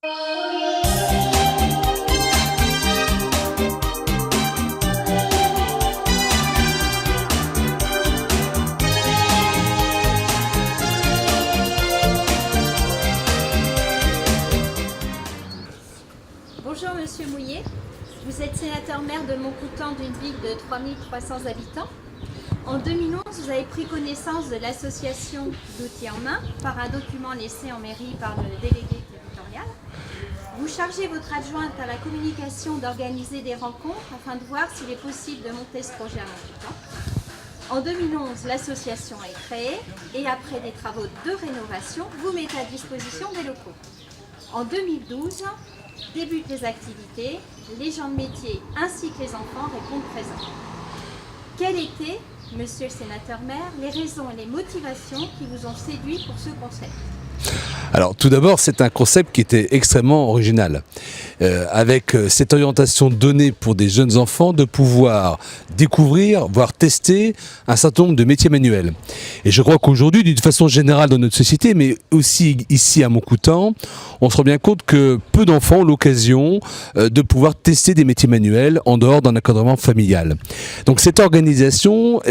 Bonjour Monsieur Mouillet, vous êtes sénateur-maire de Montcoutan, d'une ville de 3300 habitants. En 2011, vous avez pris connaissance de l'association D'outils en main par un document laissé en mairie par le délégué territorial. Vous chargez votre adjointe à la communication d'organiser des rencontres afin de voir s'il est possible de monter ce projet à Montcoutan. En 2011, l'association est créée et après des travaux de rénovation, vous mettez à disposition des locaux. En 2012, débutent les activités, les gens de métier ainsi que les enfants répondent présents. Quelles étaient, monsieur le sénateur-maire, les raisons et les motivations qui vous ont séduit pour ce concept ? Alors tout d'abord, c'est un concept qui était extrêmement original, avec cette orientation donnée pour des jeunes enfants de pouvoir découvrir, voire tester un certain nombre de métiers manuels. Et je crois qu'aujourd'hui, d'une façon générale dans notre société, mais aussi ici à Montcoutan, on se rend bien compte que peu d'enfants ont l'occasion de pouvoir tester des métiers manuels en dehors d'un encadrement familial. Donc cette organisation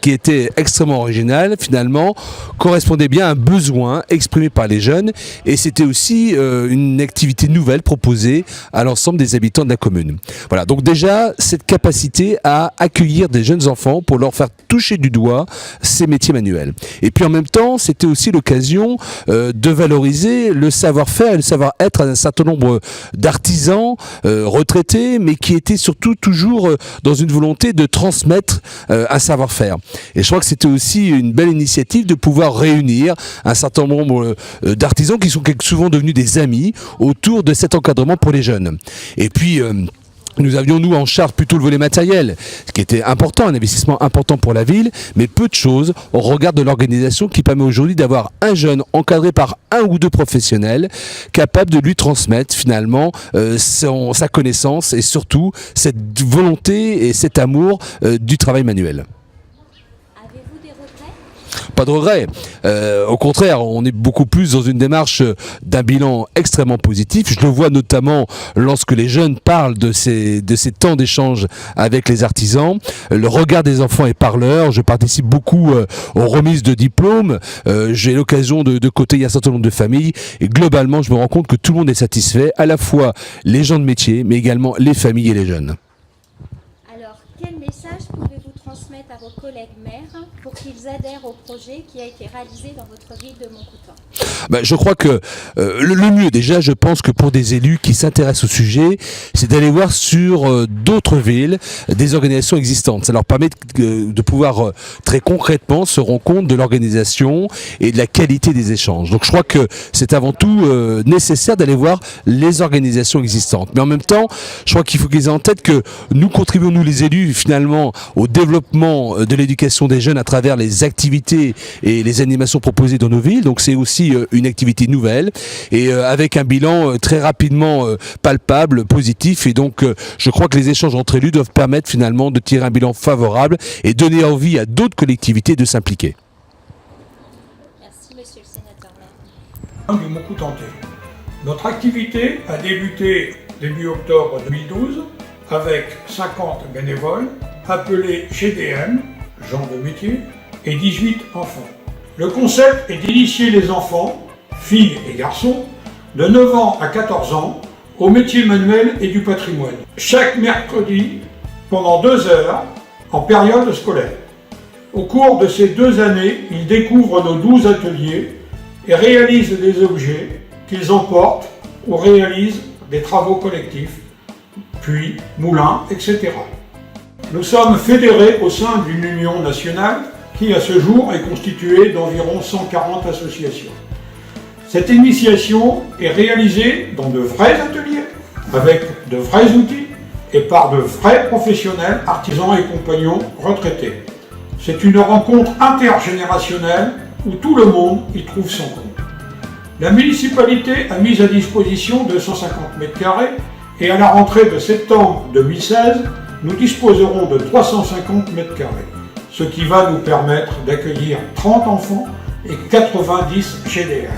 qui était extrêmement original, finalement, correspondait bien à un besoin exprimé par les jeunes, et c'était aussi une activité nouvelle proposée à l'ensemble des habitants de la commune. Voilà, donc déjà, cette capacité à accueillir des jeunes enfants pour leur faire toucher du doigt ces métiers manuels. Et puis en même temps, c'était aussi l'occasion de valoriser le savoir-faire et le savoir-être d'un certain nombre d'artisans retraités, mais qui étaient surtout toujours dans une volonté de transmettre un savoir-faire. Et je crois que c'était aussi une belle initiative de pouvoir réunir un certain nombre d'artisans qui sont souvent devenus des amis autour de cet encadrement pour les jeunes. Et puis nous avions, nous, en charge plutôt le volet matériel, ce qui était important, un investissement important pour la ville, mais peu de choses au regard de l'organisation qui permet aujourd'hui d'avoir un jeune encadré par un ou deux professionnels capables de lui transmettre finalement sa connaissance et surtout cette volonté et cet amour du travail manuel. Pas de regret. Au contraire, on est beaucoup plus dans une démarche d'un bilan extrêmement positif. Je le vois notamment lorsque les jeunes parlent de ces temps d'échange avec les artisans. Le regard des enfants est parleur. Je participe beaucoup aux remises de diplômes. J'ai l'occasion de côtoyer un certain nombre de familles. Et globalement, je me rends compte que tout le monde est satisfait, à la fois les gens de métier, mais également les familles et les jeunes. Alors, quel message pouvez-vous transmettre à vos collègues maires pour qu'ils adhèrent au projet qui a été réalisé dans votre ville de Montcoutan ? Je crois que le mieux déjà, je pense que pour des élus qui s'intéressent au sujet, c'est d'aller voir sur d'autres villes des organisations existantes. Ça leur permet de pouvoir très concrètement se rendre compte de l'organisation et de la qualité des échanges. Donc je crois que c'est avant tout nécessaire d'aller voir les organisations existantes. Mais en même temps, je crois qu'il faut qu'ils aient en tête que nous contribuons, nous les élus, finalement, au développement de l'éducation des jeunes à travers les activités et les animations proposées dans nos villes. Donc c'est aussi une activité nouvelle et avec un bilan très rapidement palpable, positif. Et donc je crois que les échanges entre élus doivent permettre finalement de tirer un bilan favorable et donner envie à d'autres collectivités de s'impliquer. Merci monsieur le sénateur-maire. Du Montcoutantais. Notre activité a débuté début octobre 2012 avec 50 bénévoles appelés GDM, gens de métier, et 18 enfants. Le concept est d'initier les enfants, filles et garçons, de 9 ans à 14 ans, au métier manuel et du patrimoine. Chaque mercredi, pendant 2 heures, en période scolaire. Au cours de ces 2 années, ils découvrent nos 12 ateliers et réalisent des objets qu'ils emportent ou réalisent des travaux collectifs, puits, moulins, etc. Nous sommes fédérés au sein d'une union nationale qui, à ce jour, est constituée d'environ 140 associations. Cette initiation est réalisée dans de vrais ateliers, avec de vrais outils et par de vrais professionnels, artisans et compagnons retraités. C'est une rencontre intergénérationnelle où tout le monde y trouve son compte. La municipalité a mis à disposition 250 m² et à la rentrée de septembre 2016, nous disposerons de 350 m², ce qui va nous permettre d'accueillir 30 enfants et 90 GDM.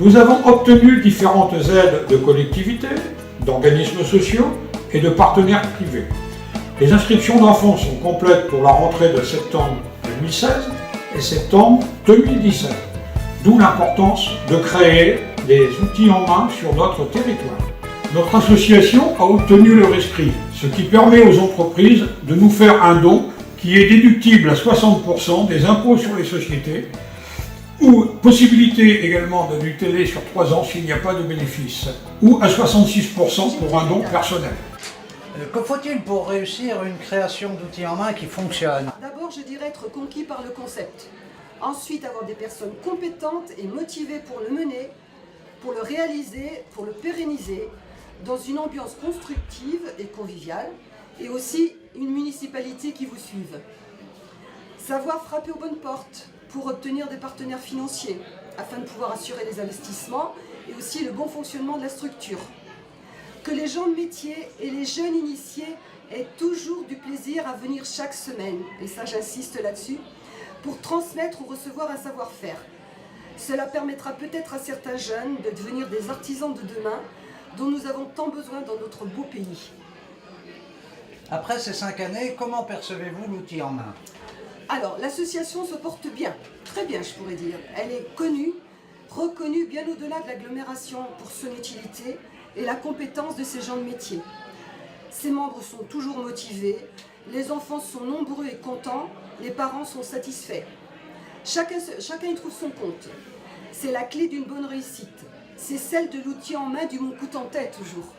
Nous avons obtenu différentes aides de collectivités, d'organismes sociaux et de partenaires privés. Les inscriptions d'enfants sont complètes pour la rentrée de septembre 2016 et septembre 2017, d'où l'importance de créer des outils en main sur notre territoire. Notre association a obtenu le rescrit, ce qui permet aux entreprises de nous faire un don qui est déductible à 60% des impôts sur les sociétés, ou possibilité également de du télé sur 3 ans s'il n'y a pas de bénéfice, ou à 66% pour un don personnel. Que faut-il pour réussir une création d'outils en main qui fonctionne? D'abord, je dirais être conquis par le concept. Ensuite, avoir des personnes compétentes et motivées pour le mener, pour le réaliser, pour le pérenniser, dans une ambiance constructive et conviviale, et aussi une municipalité qui vous suive. Savoir frapper aux bonnes portes pour obtenir des partenaires financiers, afin de pouvoir assurer les investissements et aussi le bon fonctionnement de la structure. Que les gens de métier et les jeunes initiés aient toujours du plaisir à venir chaque semaine, et ça j'insiste là-dessus, pour transmettre ou recevoir un savoir-faire. Cela permettra peut-être à certains jeunes de devenir des artisans de demain dont nous avons tant besoin dans notre beau pays. Après ces 5 années, comment percevez-vous l'outil en main? Alors, l'association se porte bien, très bien je pourrais dire. Elle est connue, reconnue bien au-delà de l'agglomération pour son utilité et la compétence de ces gens de métier. Ses membres sont toujours motivés, les enfants sont nombreux et contents, les parents sont satisfaits. Chacun y trouve son compte. C'est la clé d'une bonne réussite. C'est celle de l'outil en main du Mon Coutantais toujours.